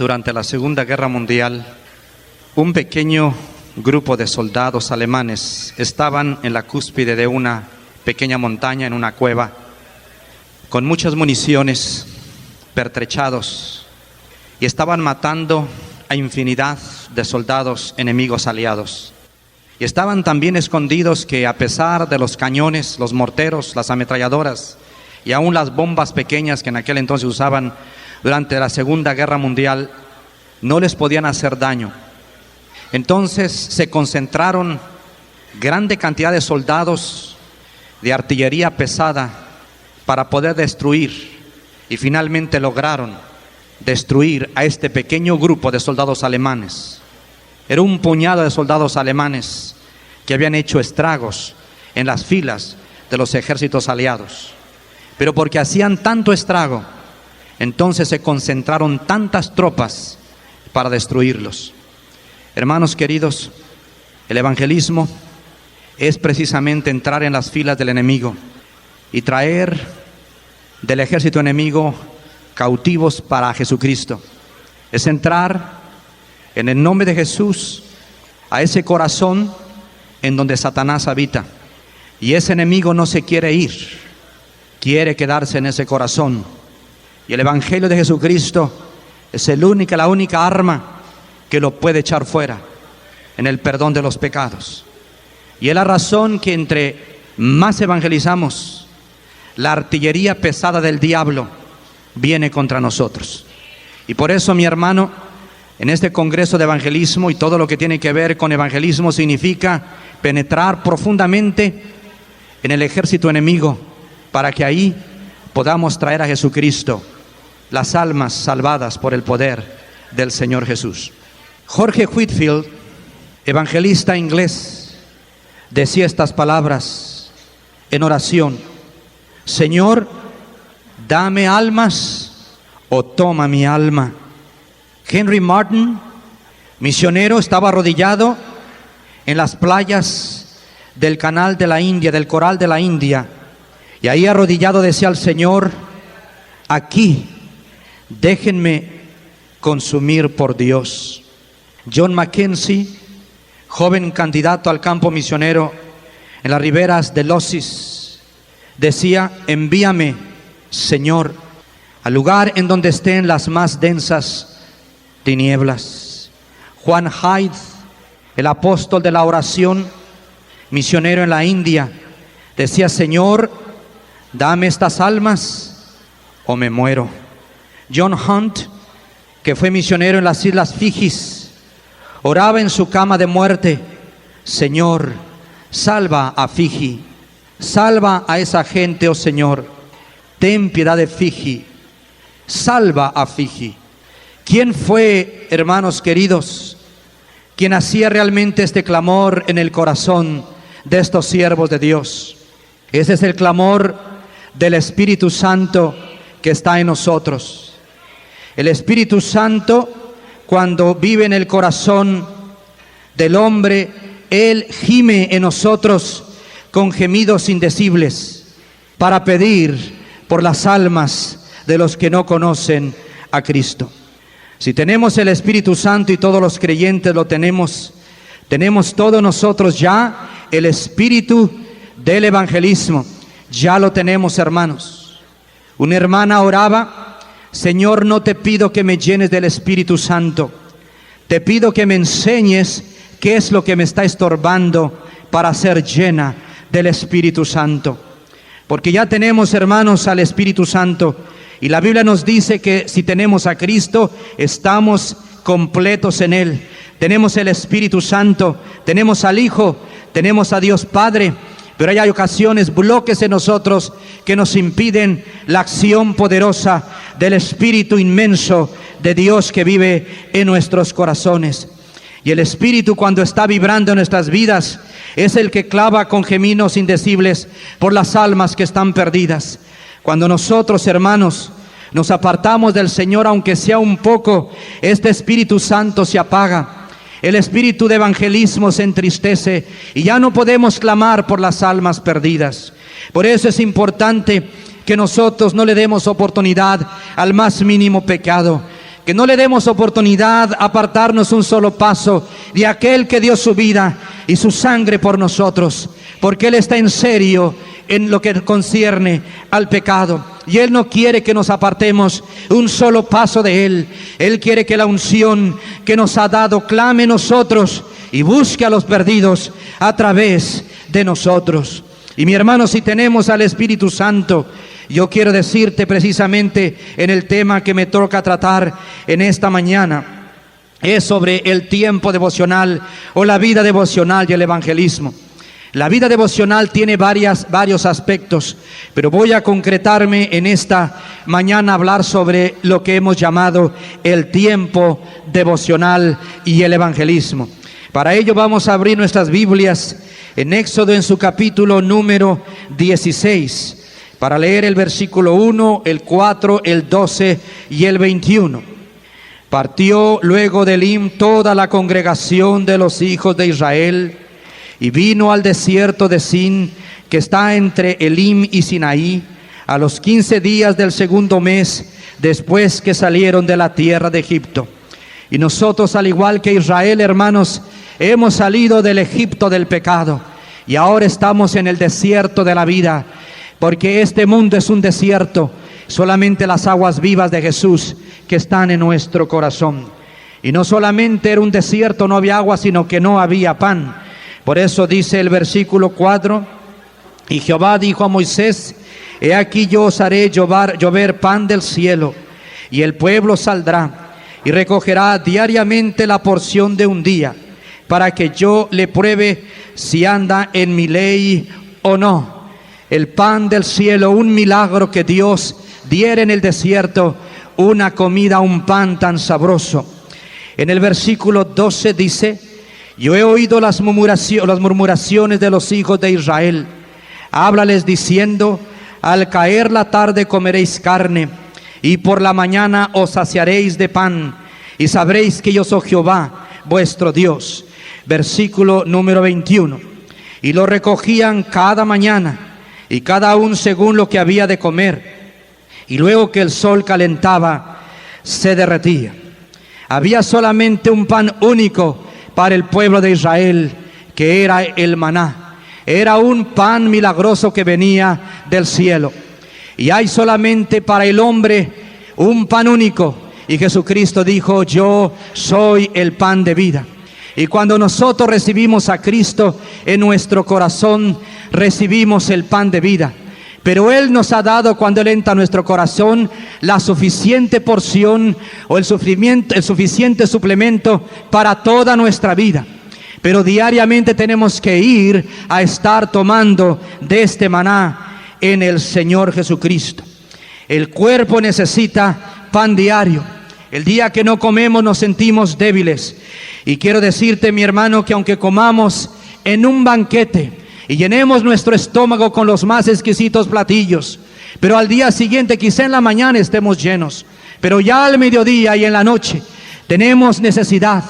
Durante la Segunda Guerra Mundial, un pequeño grupo de soldados alemanes estaban en la cúspide de una pequeña montaña, en una cueva, con muchas municiones, pertrechados, y estaban matando a infinidad de soldados enemigos aliados. Y estaban tan bien escondidos que, a pesar de los cañones, los morteros, las ametralladoras y aún las bombas pequeñas que en aquel entonces usaban durante la Segunda Guerra Mundial, no les podían hacer daño. Entonces se concentraron grande cantidad de soldados de artillería pesada para poder destruir, y finalmente lograron destruir a este pequeño grupo de soldados alemanes. Era un puñado de soldados alemanes que habían hecho estragos en las filas de los ejércitos aliados. Pero porque hacían tanto estrago, entonces se concentraron tantas tropas para destruirlos. Hermanos queridos, el evangelismo es precisamente entrar en las filas del enemigo y traer del ejército enemigo cautivos para Jesucristo. Es entrar en el nombre de Jesús a ese corazón en donde Satanás habita. Y ese enemigo no se quiere ir, quiere quedarse en ese corazón. Y el evangelio de Jesucristo es la única arma que lo puede echar fuera en el perdón de los pecados. Y es la razón que entre más evangelizamos, la artillería pesada del diablo viene contra nosotros. Y por eso, mi hermano, en este congreso de evangelismo y todo lo que tiene que ver con evangelismo significa penetrar profundamente en el ejército enemigo para que ahí podamos traer a Jesucristo las almas salvadas por el poder del Señor Jesús. George Whitefield, evangelista inglés, decía estas palabras en oración: Señor, dame almas o toma mi alma. Henry Martin, misionero, estaba arrodillado en las playas del canal de la India, del coral de la India, y ahí arrodillado decía al Señor: aquí déjenme consumir por Dios. John Mackenzie, joven candidato al campo misionero en las riberas de Lossis, decía: envíame, Señor, al lugar en donde estén las más densas tinieblas. Juan Hyde, el apóstol de la oración, misionero en la India, decía: Señor, dame estas almas o me muero. John Hunt, que fue misionero en las Islas Fijis, oraba en su cama de muerte: Señor, salva a Fiji, salva a esa gente, oh Señor, ten piedad de Fiji, salva a Fiji. ¿Quién fue, hermanos queridos, quien hacía realmente este clamor en el corazón de estos siervos de Dios? Ese es el clamor del Espíritu Santo que está en nosotros. El Espíritu Santo, cuando vive en el corazón del hombre, Él gime en nosotros con gemidos indecibles para pedir por las almas de los que no conocen a Cristo. Si tenemos el Espíritu Santo, y todos los creyentes lo tenemos todos nosotros ya el espíritu del evangelismo. Ya lo tenemos, hermanos. Una hermana oraba: Señor, no te pido que me llenes del Espíritu Santo, te pido que me enseñes qué es lo que me está estorbando para ser llena del Espíritu Santo. Porque ya tenemos, hermanos, al Espíritu Santo. Y la Biblia nos dice que si tenemos a Cristo, estamos completos en Él. Tenemos el Espíritu Santo, tenemos al Hijo, tenemos a Dios Padre. Pero hay ocasiones, bloques en nosotros que nos impiden la acción poderosa del Espíritu inmenso de Dios que vive en nuestros corazones. Y el Espíritu, cuando está vibrando en nuestras vidas, es el que clava con gemidos indecibles por las almas que están perdidas. Cuando nosotros, hermanos, nos apartamos del Señor, aunque sea un poco, este Espíritu Santo se apaga. El espíritu de evangelismo se entristece y ya no podemos clamar por las almas perdidas. Por eso es importante que nosotros no le demos oportunidad al más mínimo pecado, que no le demos oportunidad a apartarnos un solo paso de aquel que dio su vida y su sangre por nosotros, porque Él está en serio en lo que concierne al pecado, y Él no quiere que nos apartemos un solo paso de Él. Él quiere que la unción que nos ha dado clame en nosotros y busque a los perdidos a través de nosotros. Y mi hermano, si tenemos al Espíritu Santo, yo quiero decirte precisamente en el tema que me toca tratar en esta mañana, es sobre el tiempo devocional o la vida devocional y el evangelismo. La vida devocional tiene varios aspectos, pero voy a concretarme en esta mañana a hablar sobre lo que hemos llamado el tiempo devocional y el evangelismo. Para ello vamos a abrir nuestras Biblias en Éxodo, en su capítulo número 16, para leer el versículo 1, el 4, el 12 y el 21. Partió luego de Elim toda la congregación de los hijos de Israel y vino al desierto de Sin, que está entre Elim y Sinaí, a los 15 días del segundo mes, después que salieron de la tierra de Egipto. Y nosotros, al igual que Israel, hermanos, hemos salido del Egipto del pecado y ahora estamos en el desierto de la vida, porque este mundo es un desierto. Solamente las aguas vivas de Jesús que están en nuestro corazón. Y no solamente era un desierto, no había agua, sino que no había pan. Por eso dice el versículo 4: y Jehová dijo a Moisés: he aquí yo os haré llover pan del cielo, y el pueblo saldrá y recogerá diariamente la porción de un día, para que yo le pruebe si anda en mi ley o no. El pan del cielo, un milagro que Dios diera en el desierto, una comida, un pan tan sabroso. En el versículo 12 dice: yo he oído las murmuraciones de los hijos de Israel. Háblales diciendo: al caer la tarde comeréis carne, y por la mañana os saciaréis de pan, y sabréis que yo soy Jehová vuestro Dios. Versículo número 21. Y lo recogían cada mañana, y cada uno según lo que había de comer, y luego que el sol calentaba, se derretía. Había solamente un pan único para el pueblo de Israel, que era el maná. Era un pan milagroso que venía del cielo. Y hay solamente para el hombre un pan único, y Jesucristo dijo: yo soy el pan de vida. Y cuando nosotros recibimos a Cristo en nuestro corazón, recibimos el pan de vida. Pero Él nos ha dado, cuando Él entra a nuestro corazón, la suficiente porción o el suficiente suplemento para toda nuestra vida. Pero diariamente tenemos que ir a estar tomando de este maná en el Señor Jesucristo. El cuerpo necesita pan diario. El día que no comemos nos sentimos débiles. Y quiero decirte, mi hermano, que aunque comamos en un banquete y llenemos nuestro estómago con los más exquisitos platillos, pero al día siguiente, quizá en la mañana estemos llenos, pero ya al mediodía y en la noche tenemos necesidad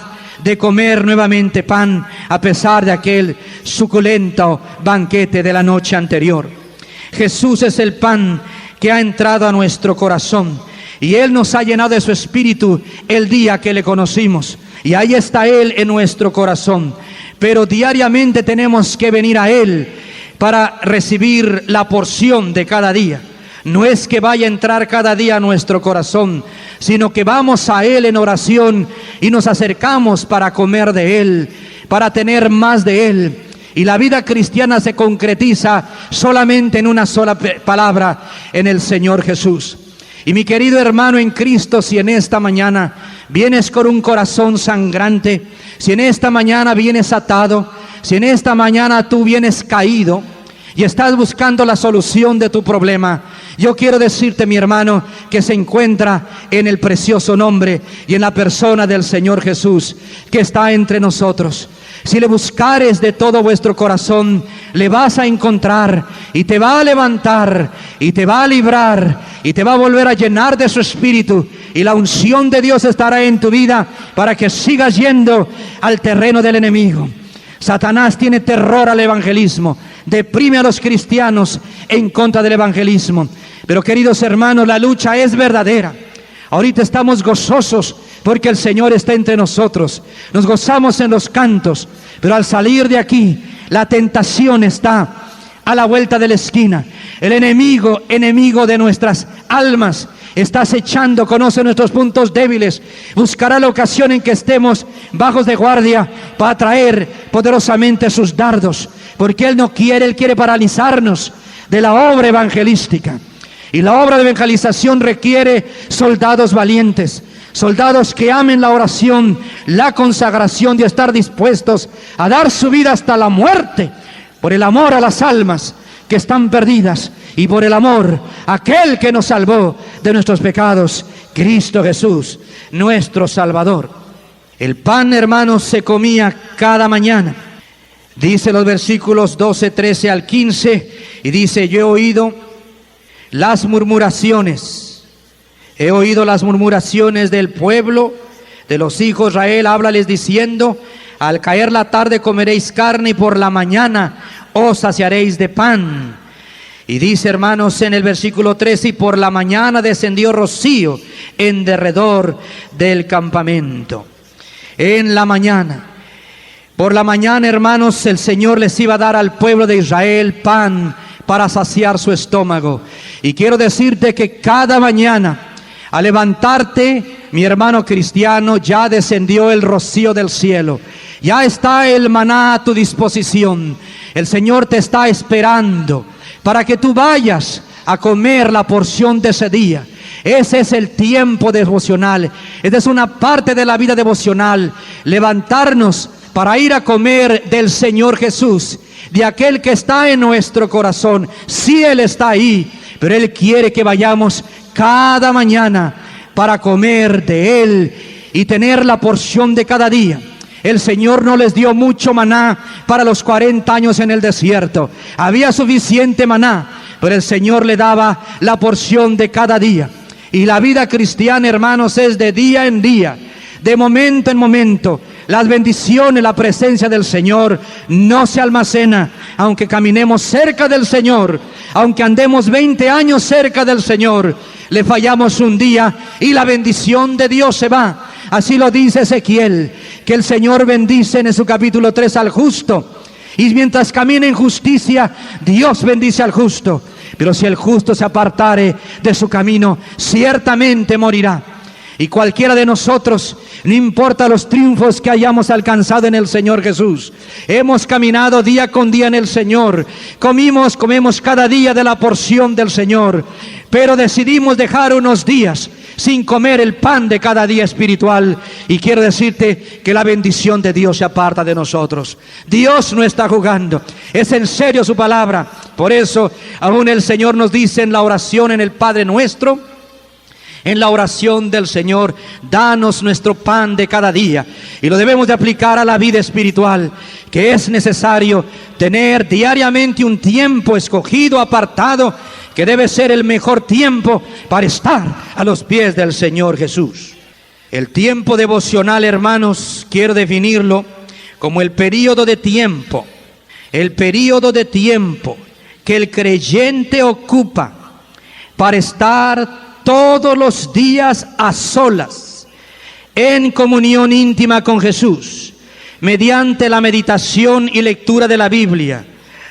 de comer nuevamente pan, a pesar de aquel suculento banquete de la noche anterior. Jesús es el pan que ha entrado a nuestro corazón, y Él nos ha llenado de su espíritu el día que le conocimos, y ahí está Él en nuestro corazón. Pero diariamente tenemos que venir a Él para recibir la porción de cada día. No es que vaya a entrar cada día a nuestro corazón, sino que vamos a Él en oración y nos acercamos para comer de Él, para tener más de Él. Y la vida cristiana se concretiza solamente en una sola palabra: en el Señor Jesús. Y mi querido hermano en Cristo, si en esta mañana vienes con un corazón sangrante, si en esta mañana vienes atado, si en esta mañana tú vienes caído y estás buscando la solución de tu problema, yo quiero decirte, mi hermano, que se encuentra en el precioso nombre y en la persona del Señor Jesús, que está entre nosotros. Si le buscares de todo vuestro corazón, le vas a encontrar, y te va a levantar, y te va a librar, y te va a volver a llenar de su espíritu, y la unción de Dios estará en tu vida para que sigas yendo al terreno del enemigo. Satanás tiene terror al evangelismo, deprime a los cristianos en contra del evangelismo. Pero, queridos hermanos, la lucha es verdadera. Ahorita estamos gozosos porque el Señor está entre nosotros. Nos gozamos en los cantos, pero al salir de aquí, la tentación está a la vuelta de la esquina. El enemigo de nuestras almas, está acechando, conoce nuestros puntos débiles, buscará la ocasión en que estemos bajos de guardia para traer poderosamente sus dardos, porque Él no quiere, Él quiere paralizarnos de la obra evangelística. Y la obra de evangelización requiere soldados valientes, soldados que amen la oración, la consagración, de estar dispuestos a dar su vida hasta la muerte, por el amor a las almas que están perdidas y por el amor a aquel que nos salvó de nuestros pecados, Cristo Jesús, nuestro Salvador. El pan, hermanos, se comía cada mañana. Dice los versículos 12, 13 al 15, y dice: yo he oído las murmuraciones del pueblo, de los hijos de Israel. Háblales diciendo: al caer la tarde comeréis carne, y por la mañana os saciaréis de pan. Y dice, hermanos, en el versículo 13: y por la mañana descendió rocío en derredor del campamento. En la mañana, por la mañana, hermanos, el Señor les iba a dar al pueblo de Israel pan para saciar su estómago. Y quiero decirte que cada mañana, al levantarte, mi hermano cristiano, ya descendió el rocío del cielo. Ya está el maná a tu disposición. El Señor te está esperando para que tú vayas a comer la porción de ese día. Ese es el tiempo devocional. Esa es una parte de la vida devocional. Levantarnos para ir a comer del Señor Jesús, de aquel que está en nuestro corazón. Sí, Él está ahí, pero Él quiere que vayamos cada mañana para comer de Él y tener la porción de cada día. El Señor no les dio mucho maná para los 40 años en el desierto. Había suficiente maná, pero el Señor le daba la porción de cada día. Y la vida cristiana, hermanos, es de día en día, de momento en momento. Las bendiciones, la presencia del Señor no se almacena. Aunque caminemos cerca del Señor, aunque andemos 20 años cerca del Señor, le fallamos un día y la bendición de Dios se va. Así lo dice Ezequiel, que el Señor bendice en su capítulo 3 al justo. Y mientras camina en justicia, Dios bendice al justo. Pero si el justo se apartare de su camino, ciertamente morirá. Y cualquiera de nosotros, no importa los triunfos que hayamos alcanzado en el Señor Jesús, hemos caminado día con día en el Señor, comemos cada día de la porción del Señor, pero decidimos dejar unos días sin comer el pan de cada día espiritual. Y quiero decirte que la bendición de Dios se aparta de nosotros. Dios no está jugando, es en serio su palabra. Por eso aún el Señor nos dice en la oración, en el Padre Nuestro, en la oración del Señor: danos nuestro pan de cada día. Y lo debemos de aplicar a la vida espiritual, que es necesario tener diariamente un tiempo escogido, apartado, que debe ser el mejor tiempo para estar a los pies del Señor Jesús. El tiempo devocional, hermanos, quiero definirlo como el periodo de tiempo que el creyente ocupa para estar todos los días a solas, en comunión íntima con Jesús, mediante la meditación y lectura de la Biblia,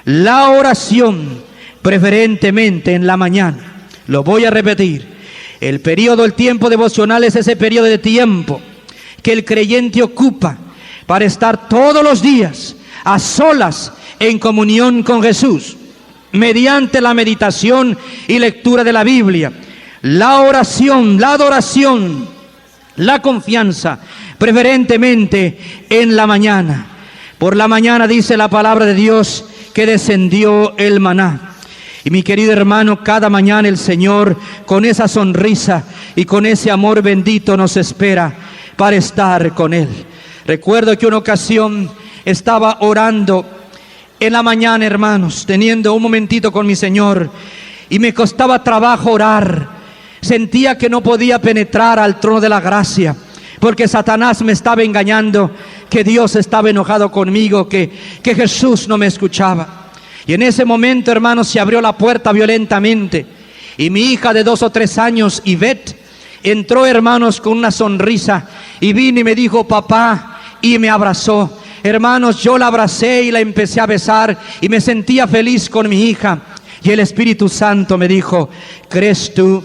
la oración, preferentemente en la mañana. Lo voy a repetir: el tiempo devocional es ese periodo de tiempo que el creyente ocupa para estar todos los días a solas en comunión con Jesús, mediante la meditación y lectura de la Biblia, la oración, la adoración, la confianza, preferentemente en la mañana. Por la mañana dice la palabra de Dios que descendió el maná. Y mi querido hermano, cada mañana el Señor, con esa sonrisa y con ese amor bendito, nos espera para estar con Él. Recuerdo que una ocasión estaba orando en la mañana, hermanos, teniendo un momentito con mi Señor, y me costaba trabajo orar. Sentía que no podía penetrar al trono de la gracia, porque Satanás me estaba engañando, que Dios estaba enojado conmigo, que Jesús no me escuchaba. Y en ese momento, hermanos, se abrió la puerta violentamente, y mi hija de 2 o 3 años, Ivette, entró, hermanos, con una sonrisa y vino y me dijo, papá, y me abrazó. Hermanos, yo la abracé y la empecé a besar y me sentía feliz con mi hija. Y el Espíritu Santo me dijo, ¿crees tú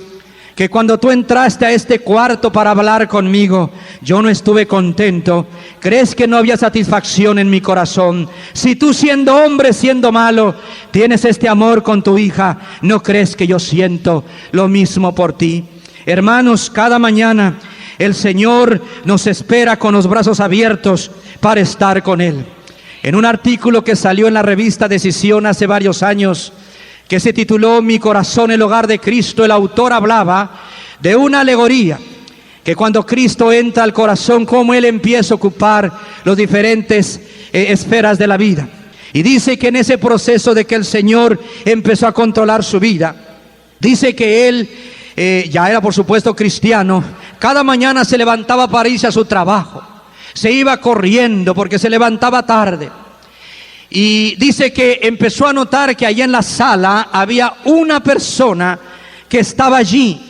que cuando tú entraste a este cuarto para hablar conmigo, yo no estuve contento? ¿Crees que no había satisfacción en mi corazón? Si tú, siendo hombre, siendo malo, tienes este amor con tu hija, ¿no crees que yo siento lo mismo por ti? Hermanos, cada mañana el Señor nos espera con los brazos abiertos para estar con Él. En un artículo que salió en la revista Decisión hace varios años, que se tituló Mi corazón, el hogar de Cristo, el autor hablaba de una alegoría, que cuando Cristo entra al corazón, cómo Él empieza a ocupar las diferentes esferas de la vida. Y dice que en ese proceso de que el Señor empezó a controlar su vida, dice que Él ya era por supuesto cristiano, cada mañana se levantaba para irse a su trabajo, se iba corriendo porque se levantaba tarde. Y dice que empezó a notar que allá en la sala había una persona que estaba allí,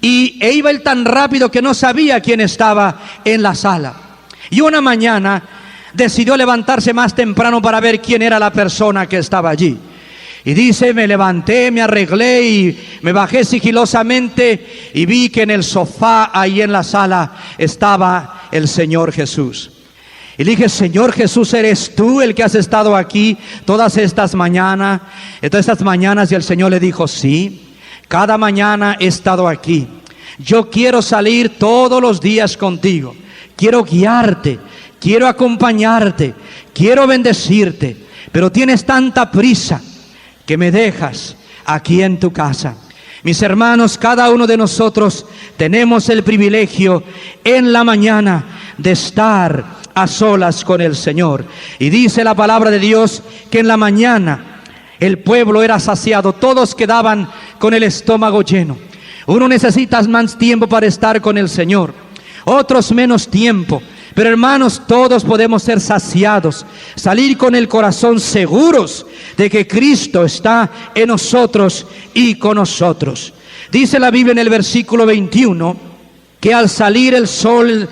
e iba él tan rápido que no sabía quién estaba en la sala. Y una mañana decidió levantarse más temprano para ver quién era la persona que estaba allí. Y dice, me levanté, me arreglé y me bajé sigilosamente y vi que en el sofá ahí en la sala estaba el Señor Jesús. Y le dije, Señor Jesús, ¿eres tú el que has estado aquí todas estas mañanas? Y el Señor le dijo, sí, cada mañana he estado aquí. Yo quiero salir todos los días contigo. Quiero guiarte, quiero acompañarte, quiero bendecirte. Pero tienes tanta prisa que me dejas aquí en tu casa. Mis hermanos, cada uno de nosotros tenemos el privilegio en la mañana de estar a solas con el Señor. Y dice la palabra de Dios que en la mañana el pueblo era saciado, todos quedaban con el estómago lleno. Uno necesita más tiempo para estar con el Señor, otros menos tiempo. Pero hermanos, todos podemos ser saciados, salir con el corazón seguros de que Cristo está en nosotros y con nosotros. Dice la Biblia en el versículo 21 que al salir el sol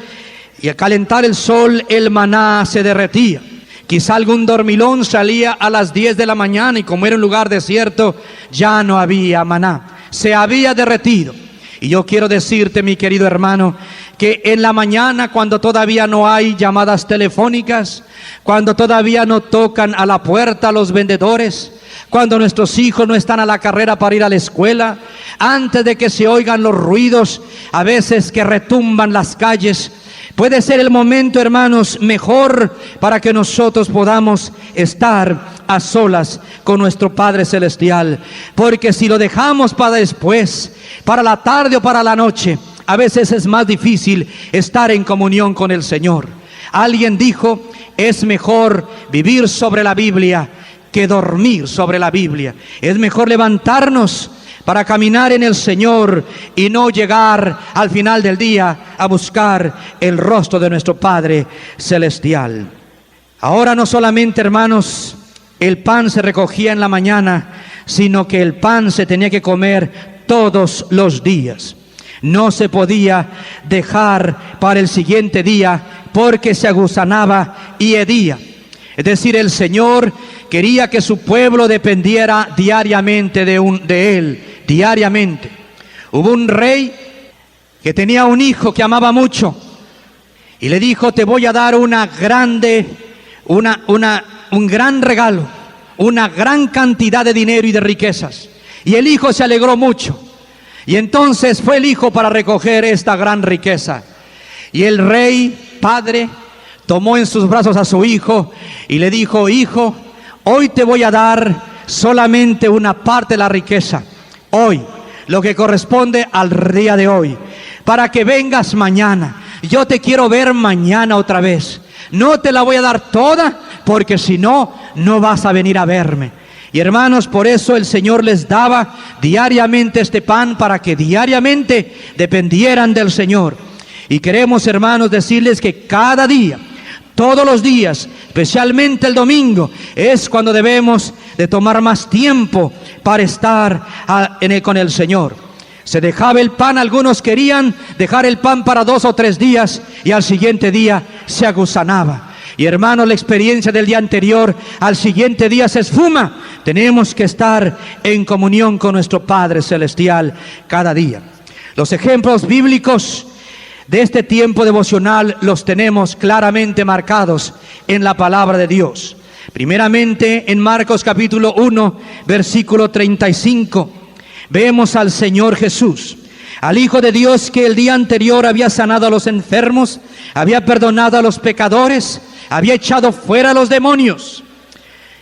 y al calentar el sol, el maná se derretía. Quizá algún dormilón salía a las 10 de la mañana y como era un lugar desierto, ya no había maná, se había derretido. Y yo quiero decirte, mi querido hermano, que en la mañana, cuando todavía no hay llamadas telefónicas, cuando todavía no tocan a la puerta los vendedores, cuando nuestros hijos no están a la carrera para ir a la escuela, antes de que se oigan los ruidos a veces que retumban las calles, puede ser el momento, hermanos, mejor para que nosotros podamos estar a solas con nuestro Padre Celestial. Porque si lo dejamos para después, para la tarde o para la noche, a veces es más difícil estar en comunión con el Señor. Alguien dijo, es mejor vivir sobre la Biblia que dormir sobre la Biblia. Es mejor levantarnos para caminar en el Señor y no llegar al final del día a buscar el rostro de nuestro Padre Celestial. Ahora no solamente, hermanos, el pan se recogía en la mañana, sino que el pan se tenía que comer todos los días. No se podía dejar para el siguiente día porque se agusanaba y hedía. Es decir, el Señor quería que su pueblo dependiera diariamente de Él, diariamente. Hubo un rey que tenía un hijo que amaba mucho y le dijo, te voy a dar un gran regalo, una gran cantidad de dinero y de riquezas. Y el hijo se alegró mucho. Y entonces fue el hijo para recoger esta gran riqueza. Y el rey, padre, tomó en sus brazos a su hijo y le dijo, hijo, hoy te voy a dar solamente una parte de la riqueza. Hoy, lo que corresponde al día de hoy, para que vengas mañana. Yo te quiero ver mañana otra vez. No te la voy a dar toda, porque si no, no vas a venir a verme. Y hermanos, por eso el Señor les daba diariamente este pan, para que diariamente dependieran del Señor. Y queremos, hermanos, decirles que cada día, todos los días, especialmente el domingo, es cuando debemos de tomar más tiempo para estar con el Señor. Se dejaba el pan, algunos querían dejar el pan para 2 o 3 días y al siguiente día se agusanaba. Y hermanos, la experiencia del día anterior al siguiente día se esfuma. Tenemos que estar en comunión con nuestro Padre Celestial cada día. Los ejemplos bíblicos de este tiempo devocional los tenemos claramente marcados en la palabra de Dios. Primeramente en Marcos capítulo 1, versículo 35, vemos al Señor Jesús, al Hijo de Dios, que el día anterior había sanado a los enfermos, había perdonado a los pecadores, había echado fuera a los demonios,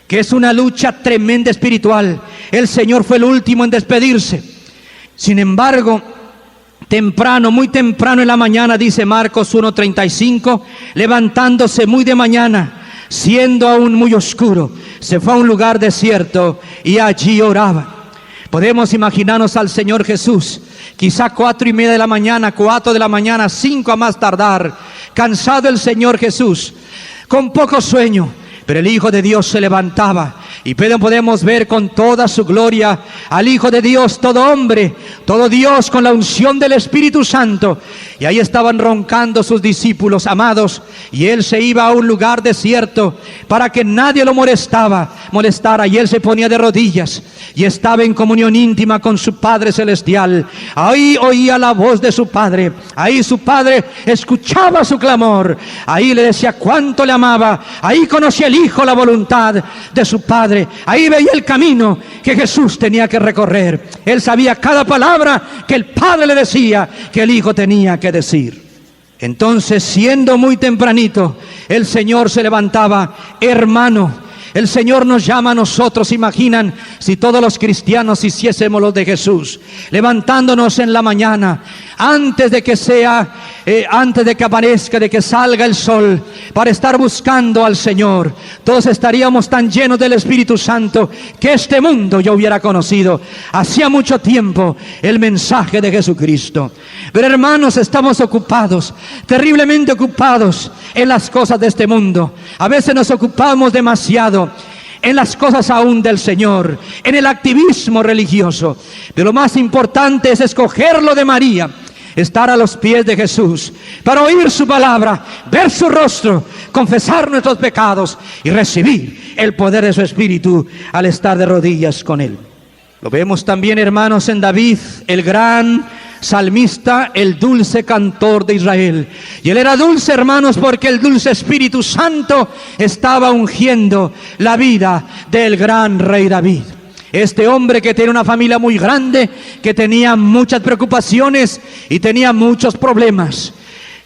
que es una lucha tremenda espiritual. El Señor fue el último en despedirse. Sin embargo, temprano, muy temprano en la mañana, dice Marcos 1:35, levantándose muy de mañana, siendo aún muy oscuro, se fue a un lugar desierto y allí oraba. Podemos imaginarnos al Señor Jesús, quizá 4:30 de la mañana, 4 de la mañana, 5 a más tardar, cansado el Señor Jesús, con poco sueño, pero el Hijo de Dios se levantaba y podemos ver con toda su gloria al Hijo de Dios, todo hombre, todo Dios, con la unción del Espíritu Santo. Y ahí estaban roncando sus discípulos amados, y Él se iba a un lugar desierto para que nadie lo molestara, y Él se ponía de rodillas y estaba en comunión íntima con su Padre Celestial. Ahí oía la voz de su Padre, ahí su Padre escuchaba su clamor, ahí le decía cuánto le amaba, ahí conocía el Hijo la voluntad de su Padre, ahí veía el camino que Jesús tenía que recorrer. Él sabía cada palabra que el Padre le decía que el Hijo tenía que decir. Entonces, siendo muy tempranito, el Señor se levantaba. Hermano, el Señor nos llama a nosotros. Imaginan si todos los cristianos hiciésemos lo de Jesús, levantándonos en la mañana, antes de que aparezca, de que salga el sol, para estar buscando al Señor. Todos estaríamos tan llenos del Espíritu Santo que este mundo ya hubiera conocido hacía mucho tiempo el mensaje de Jesucristo. Pero hermanos, estamos ocupados, terriblemente ocupados en las cosas de este mundo. A veces nos ocupamos demasiado en las cosas aún del Señor, en el activismo religioso. Pero lo más importante es escogerlo de María, estar a los pies de Jesús, para oír su palabra, ver su rostro, confesar nuestros pecados y recibir el poder de su Espíritu al estar de rodillas con Él. Lo vemos también, hermanos, en David, el gran salmista, el dulce cantor de Israel. Y él era dulce, hermanos, porque el dulce Espíritu Santo estaba ungiendo la vida del gran rey David. Este hombre que tenía una familia muy grande, que tenía muchas preocupaciones y tenía muchos problemas.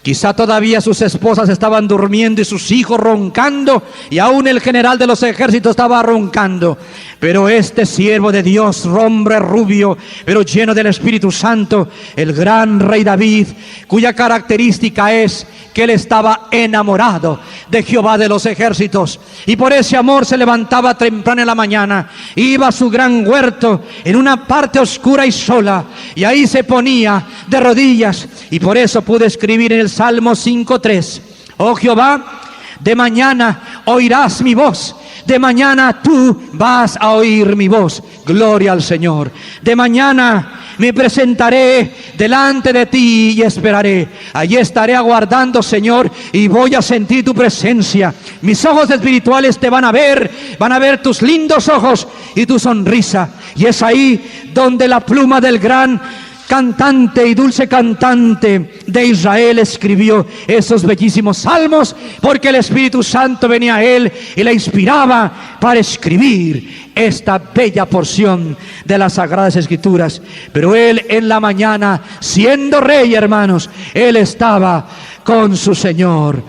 Quizá todavía sus esposas estaban durmiendo y sus hijos roncando, y aún el general de los ejércitos estaba roncando. Pero este siervo de Dios, hombre rubio, pero lleno del Espíritu Santo, el gran rey David, cuya característica es que él estaba enamorado de Jehová de los ejércitos, y por ese amor se levantaba temprano en la mañana, iba a su gran huerto en una parte oscura y sola, y ahí se ponía de rodillas. Y por eso pude escribir en el Salmo 5:3: oh Jehová, de mañana oirás mi voz, de mañana tú vas a oír mi voz. Gloria al Señor. De mañana me presentaré delante de ti y esperaré. Allí estaré aguardando, Señor, y voy a sentir tu presencia. Mis ojos espirituales te van a ver tus lindos ojos y tu sonrisa. Y es ahí donde la pluma del gran cantante y dulce cantante de Israel escribió esos bellísimos salmos, porque el Espíritu Santo venía a él y le inspiraba para escribir esta bella porción de las Sagradas Escrituras. Pero él en la mañana, siendo rey, hermanos, él estaba con su Señor.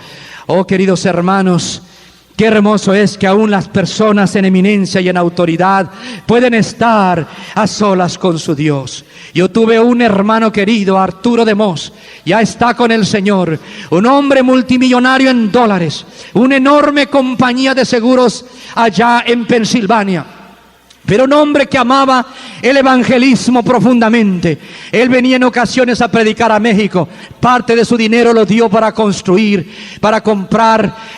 Oh, queridos hermanos, qué hermoso es que aún las personas en eminencia y en autoridad pueden estar a solas con su Dios. Yo tuve un hermano querido, Arturo de Mos, ya está con el Señor, un hombre multimillonario en dólares, una enorme compañía de seguros allá en Pensilvania. Pero un hombre que amaba el evangelismo profundamente. Él venía en ocasiones a predicar a México. Parte de su dinero lo dio para comprar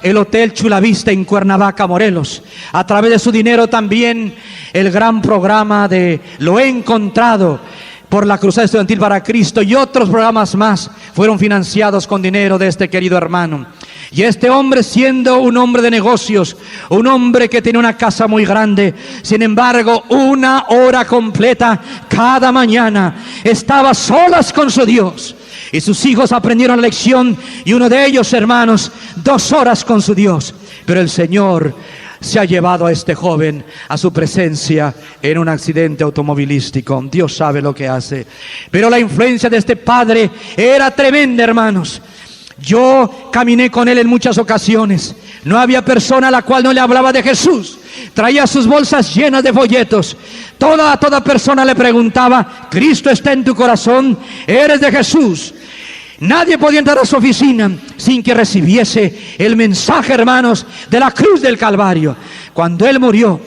el Hotel Chulavista en Cuernavaca, Morelos. A través de su dinero también el gran programa de Lo He Encontrado por la Cruzada Estudiantil para Cristo y otros programas más fueron financiados con dinero de este querido hermano. Y este hombre, siendo un hombre de negocios, un hombre que tenía una casa muy grande, sin embargo, 1 hora completa cada mañana estaba solas con su Dios. Y sus hijos aprendieron la lección, y uno de ellos, hermanos, 2 horas con su Dios. Pero el Señor se ha llevado a este joven a su presencia en un accidente automovilístico. Dios sabe lo que hace. Pero la influencia de este padre era tremenda, hermanos. Yo caminé con él en muchas ocasiones. No había persona a la cual no le hablaba de Jesús. Traía sus bolsas llenas de folletos. Toda persona le preguntaba: ¿Cristo está en tu corazón? ¿Eres de Jesús? Nadie podía entrar a su oficina sin que recibiese el mensaje, hermanos, de la cruz del Calvario. Cuando él murió,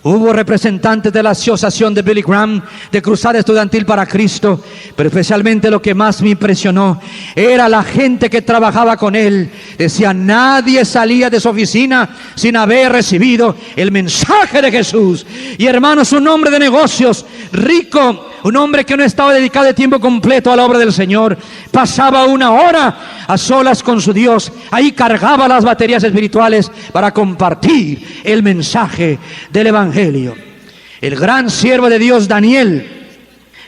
hubo representantes de la asociación de Billy Graham, de Cruzada Estudiantil para Cristo, pero especialmente lo que más me impresionó era la gente que trabajaba con él. Decía: nadie salía de su oficina sin haber recibido el mensaje de Jesús. Y hermanos, un hombre de negocios, rico, un hombre que no estaba dedicado de tiempo completo a la obra del Señor, pasaba 1 hora a solas con su Dios. Ahí cargaba las baterías espirituales para compartir el mensaje del Evangelio. El gran siervo de Dios, Daniel,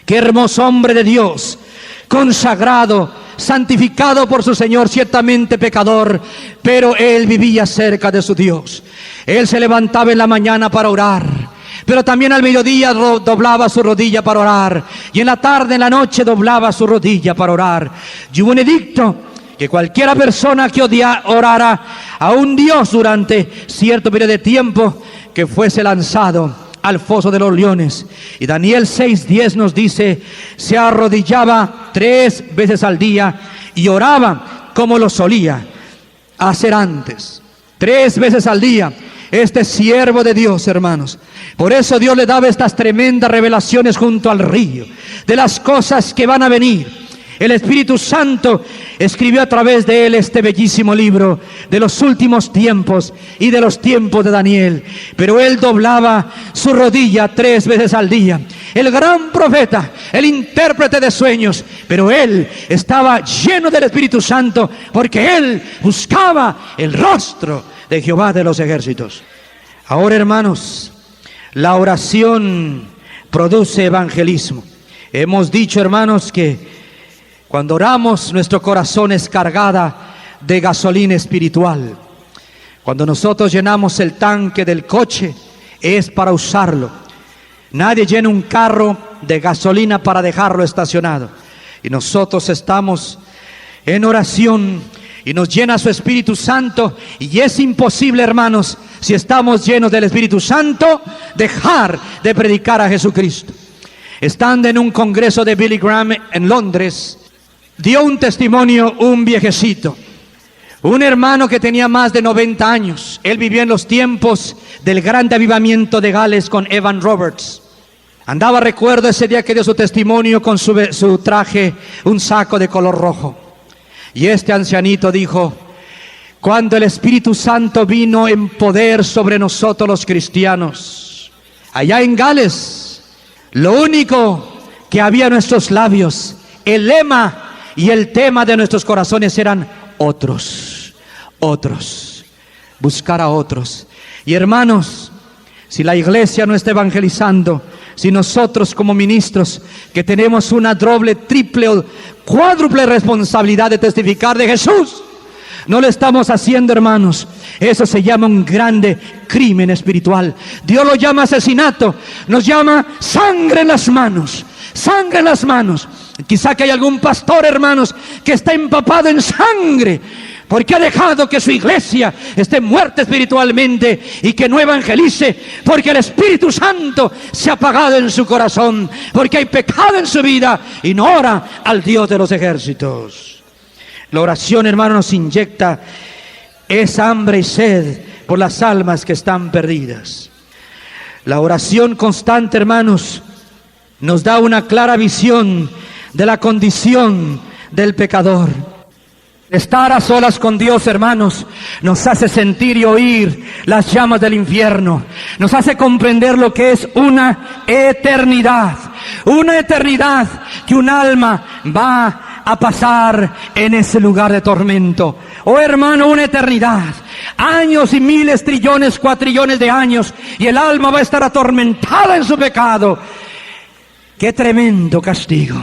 qué hermoso hombre de Dios, consagrado, santificado por su Señor, ciertamente pecador, pero él vivía cerca de su Dios. Él se levantaba en la mañana para orar, pero también al mediodía doblaba su rodilla para orar, y en la tarde, en la noche, doblaba su rodilla para orar. Y hubo un edicto que cualquiera persona que orara a un Dios durante cierto periodo de tiempo, que fuese lanzado al foso de los leones. Y Daniel 6:10 nos dice: se arrodillaba 3 veces al día y oraba como lo solía hacer antes. 3 veces al día. Este siervo de Dios, hermanos. Por eso Dios le daba estas tremendas revelaciones junto al río, de las cosas que van a venir. El Espíritu Santo escribió a través de él este bellísimo libro de los últimos tiempos y de los tiempos de Daniel. Pero él doblaba su rodilla 3 veces al día. El gran profeta, el intérprete de sueños, pero él estaba lleno del Espíritu Santo, porque él buscaba el rostro de Jehová de los ejércitos. Ahora, hermanos, la oración produce evangelismo. Hemos dicho, hermanos, que cuando oramos, nuestro corazón es cargada de gasolina espiritual. Cuando nosotros llenamos el tanque del coche, es para usarlo. Nadie llena un carro de gasolina para dejarlo estacionado. Y nosotros estamos en oración y nos llena su Espíritu Santo. Y es imposible, hermanos, si estamos llenos del Espíritu Santo, dejar de predicar a Jesucristo. Estando en un congreso de Billy Graham en Londres, dio un testimonio un viejecito, un hermano que tenía más de 90 años. Él vivió en los tiempos del gran avivamiento de Gales con Evan Roberts. Andaba, recuerdo ese día que dio su testimonio, con su traje, un saco de color rojo. Y este ancianito dijo: cuando el Espíritu Santo vino en poder sobre nosotros los cristianos, allá en Gales, lo único que había en nuestros labios, el lema y el tema de nuestros corazones eran otros, buscar a otros. Y hermanos, si la iglesia no está evangelizando, si nosotros como ministros, que tenemos una doble, triple o cuádruple responsabilidad de testificar de Jesús, no lo estamos haciendo, hermanos, eso se llama un grande crimen espiritual. Dios lo llama asesinato, nos llama sangre en las manos, sangre en las manos. Quizá que hay algún pastor, hermanos, que está empapado en sangre, porque ha dejado que su iglesia esté muerta espiritualmente y que no evangelice, porque el Espíritu Santo se ha apagado en su corazón, porque hay pecado en su vida y no ora al Dios de los ejércitos. La oración, hermano, nos inyecta esa hambre y sed por las almas que están perdidas. La oración constante, hermanos, nos da una clara visión de la condición del pecador. Estar a solas con Dios, hermanos, nos hace sentir y oír las llamas del infierno. Nos hace comprender lo que es una eternidad, una eternidad que un alma va a pasar en ese lugar de tormento. Oh hermano, una eternidad, años y miles, trillones, cuatrillones de años, y el alma va a estar atormentada en su pecado. ¡Qué tremendo castigo!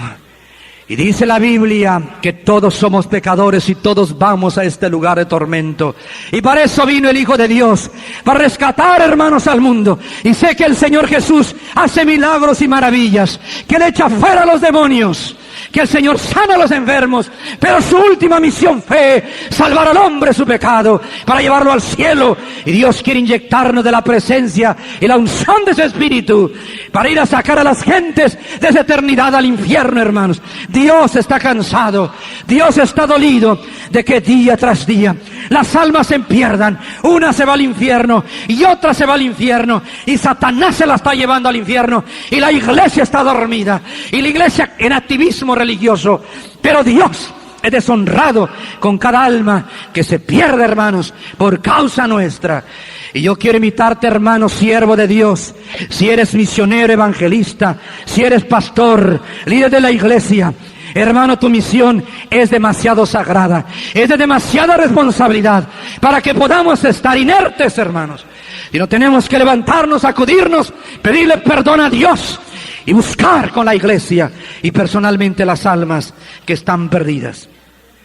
Y dice la Biblia que todos somos pecadores y todos vamos a este lugar de tormento. Y para eso vino el Hijo de Dios, para rescatar, hermanos, al mundo. Y sé que el Señor Jesús hace milagros y maravillas, que le echa fuera a los demonios, que el Señor sana a los enfermos, pero su última misión fue salvar al hombre de su pecado, para llevarlo al cielo. Y Dios quiere inyectarnos de la presencia y la unción de su Espíritu, para ir a sacar a las gentes de esa eternidad al infierno, hermanos. Dios está cansado, Dios está dolido de que día tras día las almas se pierdan. Una se va al infierno y otra se va al infierno, y Satanás se la está llevando al infierno, y la iglesia está dormida, y la iglesia en activismo religioso. Pero Dios es deshonrado con cada alma que se pierde, hermanos, por causa nuestra. Y yo quiero invitarte, hermano, siervo de Dios, si eres misionero, evangelista, si eres pastor, líder de la iglesia, hermano, tu misión es demasiado sagrada, es de demasiada responsabilidad para que podamos estar inertes, hermanos. Y no tenemos que levantarnos, sacudirnos, pedirle perdón a Dios y buscar con la iglesia y personalmente las almas que están perdidas.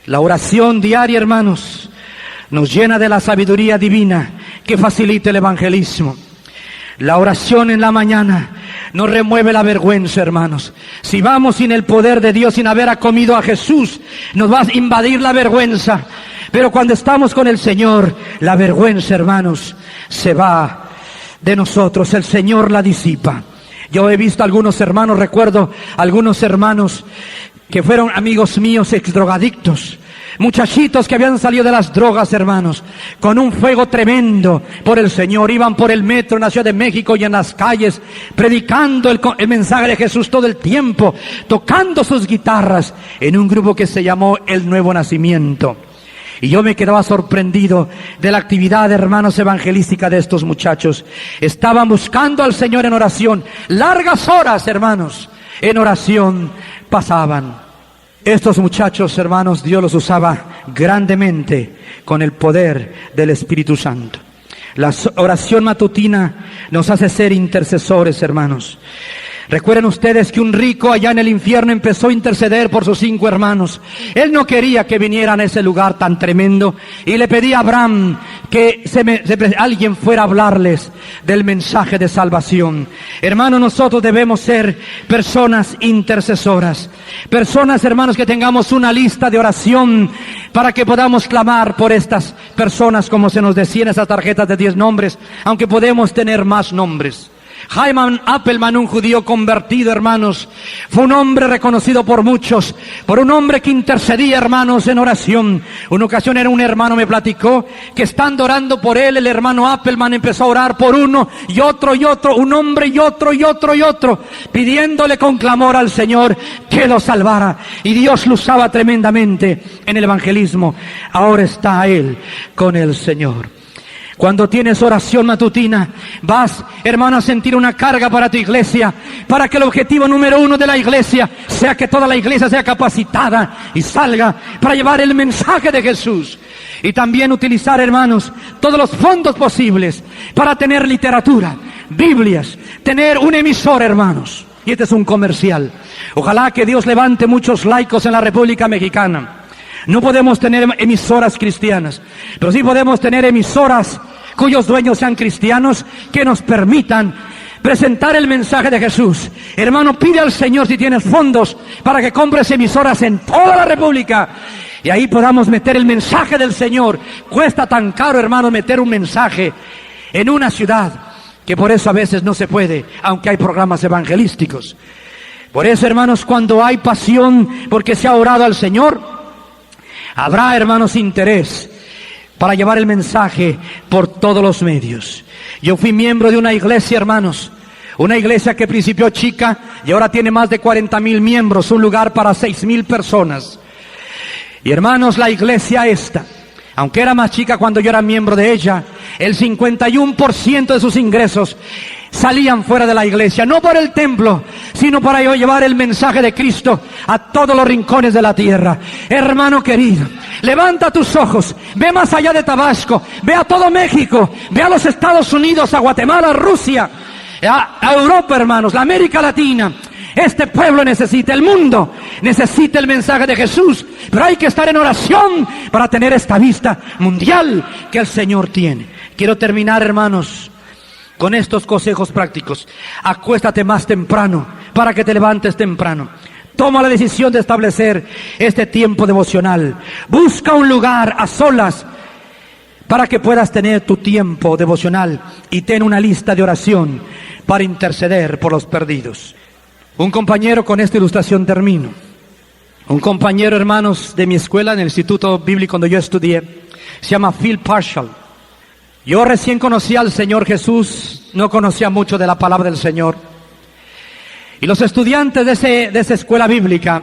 La oración diaria, hermanos, nos llena de la sabiduría divina que facilita el evangelismo. La oración en la mañana nos remueve la vergüenza, hermanos. Si vamos sin el poder de Dios, sin haber comido a Jesús, nos va a invadir la vergüenza. Pero cuando estamos con el Señor, la vergüenza, hermanos, se va de nosotros. El Señor la disipa. Yo he visto algunos hermanos, recuerdo algunos hermanos que fueron amigos míos, exdrogadictos, muchachitos que habían salido de las drogas, hermanos, con un fuego tremendo por el Señor. Iban por el metro en la Ciudad de México y en las calles, predicando el mensaje de Jesús todo el tiempo, tocando sus guitarras en un grupo que se llamó El Nuevo Nacimiento. Y yo me quedaba sorprendido de la actividad, hermanos, evangelística de estos muchachos. Estaban buscando al Señor en oración, largas horas, hermanos, en oración pasaban. Estos muchachos, hermanos, Dios los usaba grandemente con el poder del Espíritu Santo. La oración matutina nos hace ser intercesores, hermanos. Recuerden ustedes que un rico allá en el infierno empezó a interceder por sus 5 hermanos. Él no quería que vinieran a ese lugar tan tremendo, y le pedía a Abraham que alguien fuera a hablarles del mensaje de salvación. Hermanos, nosotros debemos ser personas intercesoras, personas, hermanos, que tengamos una lista de oración para que podamos clamar por estas personas, como se nos decía en esas tarjetas de 10 nombres, aunque podemos tener más nombres. Hyman Appelman, un judío convertido, hermanos, fue un hombre reconocido por muchos, por un hombre que intercedía, hermanos, en oración. Una ocasión un hermano me platicó que estando orando por él, el hermano Appelman empezó a orar por uno y otro, un hombre y otro, pidiéndole con clamor al Señor que lo salvara. Y Dios lo usaba tremendamente en el evangelismo. Ahora está él con el Señor. Cuando tienes oración matutina, vas, hermano, a sentir una carga para tu iglesia, para que el objetivo número 1 de la iglesia sea que toda la iglesia sea capacitada y salga para llevar el mensaje de Jesús. Y también utilizar, hermanos, todos los fondos posibles para tener literatura, Biblias, tener un emisor, hermanos. Y este es un comercial. Ojalá que Dios levante muchos laicos en la República Mexicana. No podemos tener emisoras cristianas, pero sí podemos tener emisoras cuyos dueños sean cristianos, que nos permitan presentar el mensaje de Jesús. Hermano, pide al Señor si tienes fondos para que compres emisoras en toda la República y ahí podamos meter el mensaje del Señor. Cuesta tan caro, hermano, meter un mensaje en una ciudad, que por eso a veces no se puede, aunque hay programas evangelísticos. Por eso, hermanos, cuando hay pasión porque se ha orado al Señor, habrá, hermanos, interés para llevar el mensaje por todos los medios. Yo fui miembro de una iglesia, hermanos, una iglesia que principió chica y ahora tiene más de 40,000 miembros, un lugar para 6,000 personas. Y hermanos, la iglesia esta, aunque era más chica cuando yo era miembro de ella, el 51% de sus ingresos salían fuera de la iglesia, no por el templo, sino para llevar el mensaje de Cristo a todos los rincones de la tierra. Hermano querido, levanta tus ojos, ve más allá de Tabasco, ve a todo México, ve a los Estados Unidos, a Guatemala, a Rusia, a Europa, hermanos, la América Latina. Este pueblo necesita, el mundo necesita el mensaje de Jesús, pero hay que estar en oración para tener esta vista mundial que el Señor tiene. Quiero terminar, hermanos, con estos consejos prácticos. Acuéstate más temprano para que te levantes temprano. Toma la decisión de establecer este tiempo devocional. Busca un lugar a solas para que puedas tener tu tiempo devocional y ten una lista de oración para interceder por los perdidos. Un compañero, con esta ilustración termino. Un compañero, hermanos, de mi escuela en el Instituto Bíblico donde yo estudié, se llama Phil Parshall. Yo recién conocía al Señor Jesús, no conocía mucho de la palabra del Señor. Y los estudiantes de esa escuela bíblica,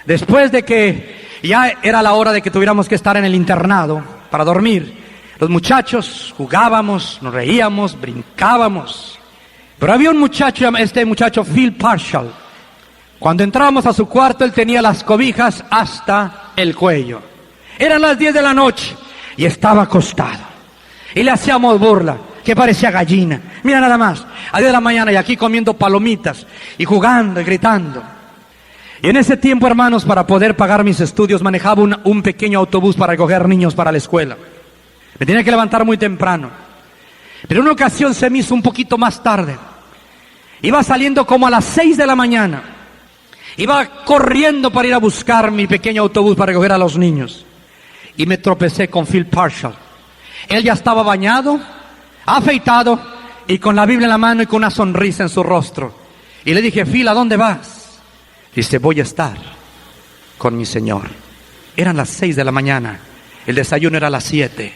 después de que ya era la hora de que tuviéramos que estar en el internado para dormir, los muchachos jugábamos, nos reíamos, brincábamos. Pero había un muchacho, este muchacho Phil Parshall. Cuando entrábamos a su cuarto, él tenía las cobijas hasta el cuello. Eran las 10 de la noche y estaba acostado. Y le hacíamos burla, que parecía gallina. Mira nada más, a 10 de la mañana y aquí comiendo palomitas y jugando y gritando. Y en ese tiempo, hermanos, para poder pagar mis estudios, manejaba un pequeño autobús para recoger niños para la escuela. Me tenía que levantar muy temprano. Pero en una ocasión se me hizo un poquito más tarde. Iba saliendo como a las 6 de la mañana. Iba corriendo para ir a buscar mi pequeño autobús para recoger a los niños. Y me tropecé con Phil Parshall. Él ya estaba bañado, afeitado y con la Biblia en la mano y con una sonrisa en su rostro. Y le dije, Phil, ¿a dónde vas? Dice, voy a estar con mi Señor. Eran las 6 de la mañana. El desayuno era a las 7.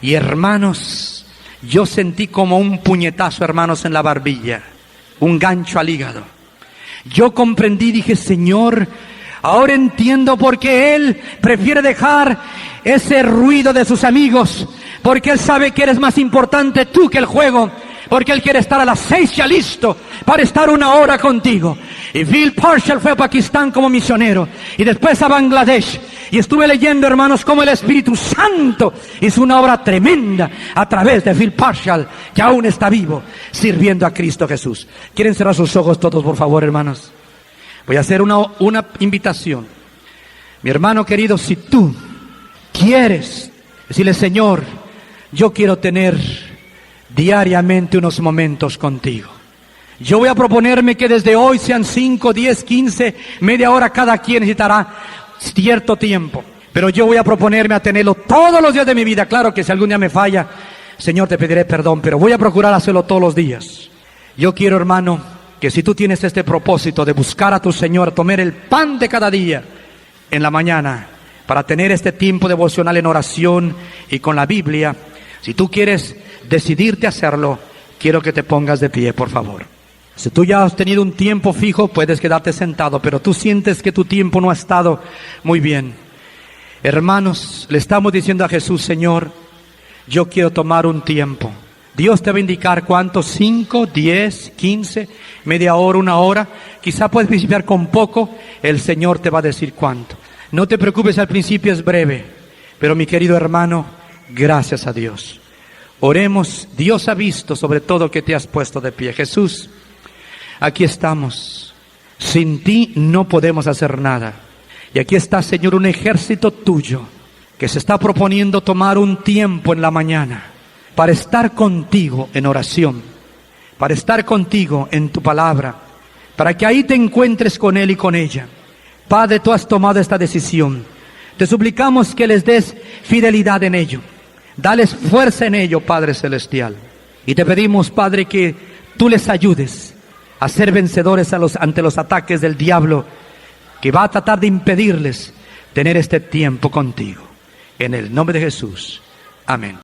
Y hermanos, yo sentí como un puñetazo, hermanos, en la barbilla, un gancho al hígado. Yo comprendí, dije, Señor, ahora entiendo por qué Él prefiere dejar ese ruido de sus amigos, porque Él sabe que eres más importante tú que el juego, porque Él quiere estar a las 6 ya listo para estar una hora contigo. Y Phil Parshall fue a Pakistán como misionero y después a Bangladesh. Y estuve leyendo, hermanos, cómo el Espíritu Santo hizo una obra tremenda a través de Phil Parshall, que aún está vivo, sirviendo a Cristo Jesús. ¿Quieren cerrar sus ojos todos, por favor, hermanos? Voy a hacer una invitación. Mi hermano querido, si tú quieres decirle, Señor, yo quiero tener diariamente unos momentos contigo. Yo voy a proponerme que desde hoy sean 5, 10, 15, media hora, cada quien necesitará cierto tiempo. Pero yo voy a proponerme a tenerlo todos los días de mi vida. Claro que si algún día me falla, Señor, te pediré perdón, pero voy a procurar hacerlo todos los días. Yo quiero, hermano, que si tú tienes este propósito de buscar a tu Señor, tomar el pan de cada día en la mañana, para tener este tiempo devocional en oración y con la Biblia, si tú quieres decidirte a hacerlo, quiero que te pongas de pie, por favor. Si tú ya has tenido un tiempo fijo, puedes quedarte sentado, pero tú sientes que tu tiempo no ha estado muy bien. Hermanos, le estamos diciendo a Jesús, Señor, yo quiero tomar un tiempo. Dios te va a indicar cuánto, 5, 10, 15, media hora, una hora. Quizá puedes principiar con poco, el Señor te va a decir cuánto. No te preocupes, al principio es breve, pero mi querido hermano, gracias a Dios. Oremos. Dios ha visto sobre todo que te has puesto de pie. Jesús, aquí estamos. Sin ti no podemos hacer nada. Y aquí está, Señor, un ejército tuyo que se está proponiendo tomar un tiempo en la mañana para estar contigo en oración, para estar contigo en tu palabra, para que ahí te encuentres con él y con ella. Padre, tú has tomado esta decisión. Te suplicamos que les des fidelidad en ello. Dales fuerza en ello, Padre Celestial. Y te pedimos, Padre, que tú les ayudes a ser vencedores ante los ataques del diablo, que va a tratar de impedirles tener este tiempo contigo. En el nombre de Jesús. Amén.